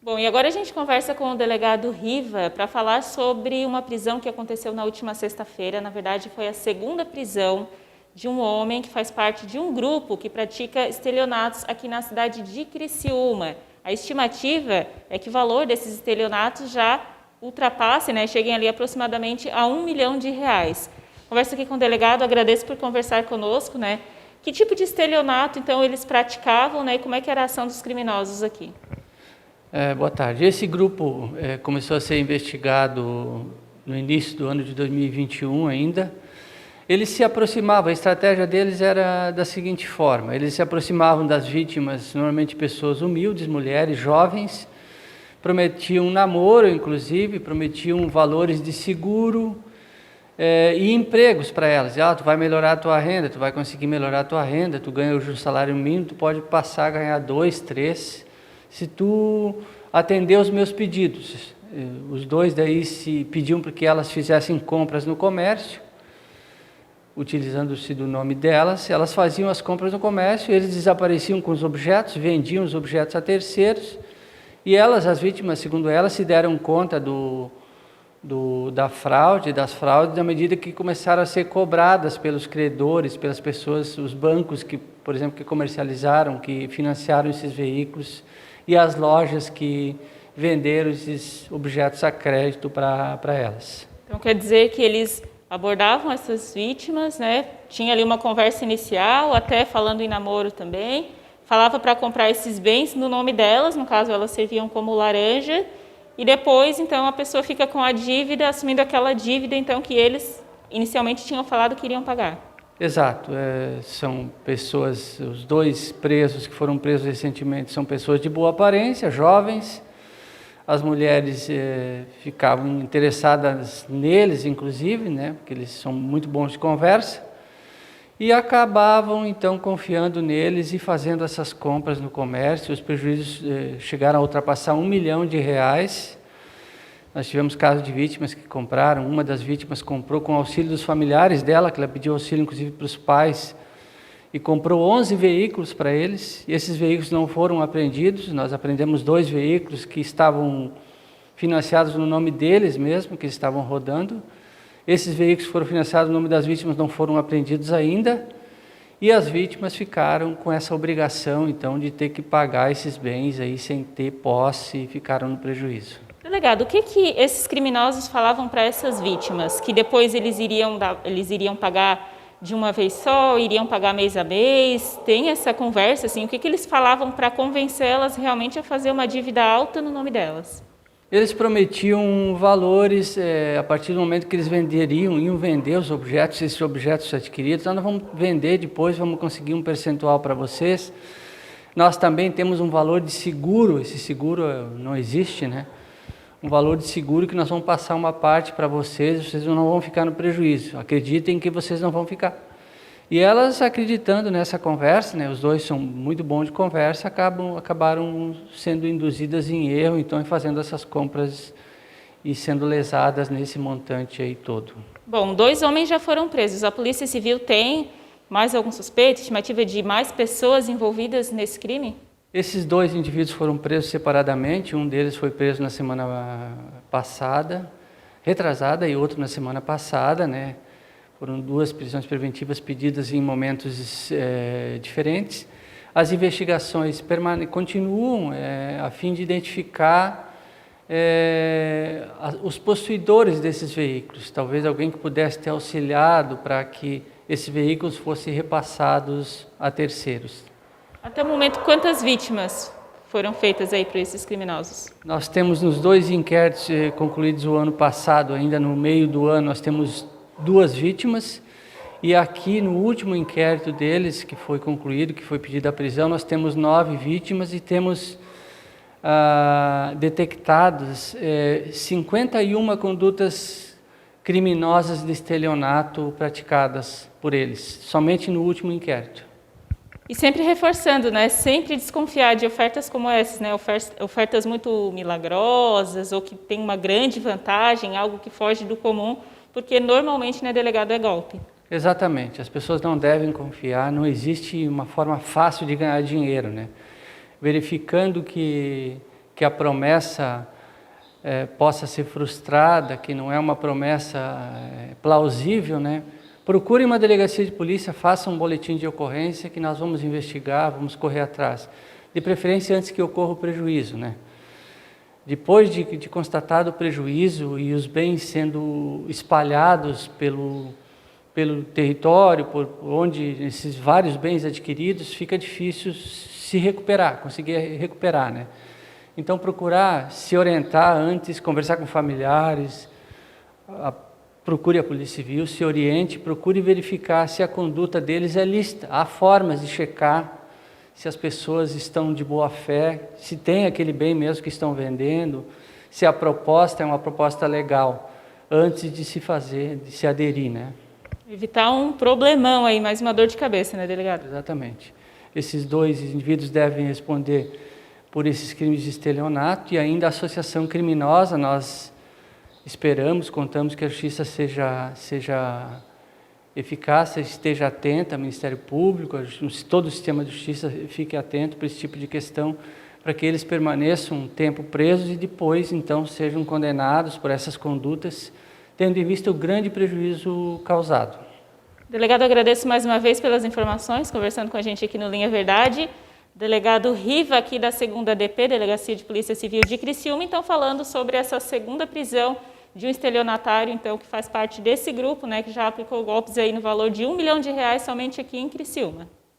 Bom, e agora a gente conversa com o delegado Riva para falar sobre uma prisão que aconteceu na última sexta-feira. Na verdade, foi a segunda prisão de um homem que faz parte de um grupo que pratica estelionatos aqui na cidade de Criciúma. A estimativa é que o valor desses estelionatos já ultrapasse, cheguem ali aproximadamente a R$1 milhão. Converso aqui com o delegado, agradeço por conversar conosco, Que tipo de estelionato, então, eles praticavam, e como é que era a ação dos criminosos aqui? Boa tarde. Esse grupo começou a ser investigado no início do ano de 2021 ainda. Eles se aproximavam, a estratégia deles era da seguinte forma: eles se aproximavam das vítimas, normalmente pessoas humildes, mulheres, jovens, prometiam namoro, inclusive, prometiam valores de seguro e empregos para elas. Tu vai melhorar a tua renda, tu vai conseguir melhorar a tua renda, tu ganha hoje um salário mínimo, tu pode passar a ganhar 2, 3, se tu atender os meus pedidos. Os dois daí se pediam para que elas fizessem compras no comércio, utilizando-se do nome delas. Elas faziam as compras no comércio, eles desapareciam com os objetos, vendiam os objetos a terceiros, e elas, as vítimas, segundo elas, se deram conta das fraudes, à medida que começaram a ser cobradas pelos credores, pelas pessoas, os bancos que, por exemplo, que comercializaram, que financiaram esses veículos, e as lojas que venderam esses objetos a crédito para elas. Então quer dizer que eles abordavam essas vítimas, Tinha ali uma conversa inicial, até falando em namoro também, falava para comprar esses bens no nome delas, no caso elas serviam como laranja, e depois então a pessoa fica com a dívida, assumindo aquela dívida então que eles inicialmente tinham falado que iriam pagar. Exato, são pessoas, os dois presos que foram presos recentemente são pessoas de boa aparência, jovens. As mulheres ficavam interessadas neles, inclusive, porque eles são muito bons de conversa, e acabavam então confiando neles e fazendo essas compras no comércio. Os prejuízos chegaram a ultrapassar R$1 milhão. Nós tivemos casos de vítimas que compraram. Uma das vítimas comprou com auxílio dos familiares dela, que ela pediu auxílio inclusive para os pais, e comprou 11 veículos para eles, e esses veículos não foram apreendidos. Nós apreendemos 2 veículos que estavam financiados no nome deles mesmo, que estavam rodando. Esses veículos foram financiados no nome das vítimas, não foram apreendidos ainda, e as vítimas ficaram com essa obrigação, então, de ter que pagar esses bens aí sem ter posse, e ficaram no prejuízo. Delegado, o que esses criminosos falavam para essas vítimas? Que depois eles iriam pagar de uma vez só, iriam pagar mês a mês? Tem essa conversa, assim, o que eles falavam para convencer elas realmente a fazer uma dívida alta no nome delas? Eles prometiam valores a partir do momento que eles iam vender os objetos, esses objetos adquiridos. Nós vamos vender depois, vamos conseguir um percentual para vocês. Nós também temos um valor de seguro, esse seguro não existe, Um valor de seguro que nós vamos passar uma parte para vocês não vão ficar no prejuízo. Acreditem que vocês não vão ficar. E elas, acreditando nessa conversa, os dois são muito bons de conversa, acabaram sendo induzidas em erro, então, e fazendo essas compras e sendo lesadas nesse montante aí todo. Bom, 2 homens já foram presos. A Polícia Civil tem mais algum suspeito, estimativa de mais pessoas envolvidas nesse crime? Esses 2 indivíduos foram presos separadamente. Um deles foi preso na semana passada, retrasada, e outro na semana passada, Foram 2 prisões preventivas pedidas em momentos diferentes. As investigações continuam a fim de identificar os possuidores desses veículos. Talvez alguém que pudesse ter auxiliado para que esses veículos fossem repassados a terceiros. Até o momento, quantas vítimas foram feitas aí por esses criminosos? Nós temos nos 2 inquéritos concluídos o ano passado, ainda no meio do ano, nós temos 2 vítimas, e aqui no último inquérito deles, que foi concluído, que foi pedida a prisão, nós temos 9 vítimas e temos detectados 51 condutas criminosas de estelionato praticadas por eles, somente no último inquérito. E sempre reforçando, sempre desconfiar de ofertas como essas, ofertas muito milagrosas ou que tem uma grande vantagem, algo que foge do comum, porque normalmente, delegado, é golpe. Exatamente, as pessoas não devem confiar, não existe uma forma fácil de ganhar dinheiro, Verificando que que a promessa possa ser frustrada, que não é uma promessa plausível, né? Procure uma delegacia de polícia, faça um boletim de ocorrência que nós vamos investigar, vamos correr atrás. De preferência antes que ocorra o prejuízo, né? Depois de constatado o prejuízo e os bens sendo espalhados pelo território, por onde esses vários bens adquiridos, fica difícil se recuperar, conseguir recuperar, né? Então, procurar se orientar antes, conversar com familiares, procure a Polícia Civil, se oriente, procure verificar se a conduta deles é lícita. Há formas de checar se as pessoas estão de boa fé, se tem aquele bem mesmo que estão vendendo, se a proposta é uma proposta legal, antes de se fazer, de se aderir, né? Evitar um problemão aí, mais uma dor de cabeça, né, delegado? Exatamente. Esses 2 indivíduos devem responder por esses crimes de estelionato e ainda a associação criminosa. Nós esperamos, contamos que a justiça seja eficaz, esteja atenta, o Ministério Público, todo o sistema de justiça fique atento para esse tipo de questão, para que eles permaneçam um tempo presos e depois, então, sejam condenados por essas condutas, tendo em vista o grande prejuízo causado. Delegado, agradeço mais uma vez pelas informações, conversando com a gente aqui no Linha Verdade. Delegado Riva, aqui da 2ª DP, Delegacia de Polícia Civil de Criciúma, então falando sobre essa segunda prisão de um estelionatário, então, que faz parte desse grupo, né, que já aplicou golpes aí no valor de R$ 1 milhão somente aqui em Criciúma.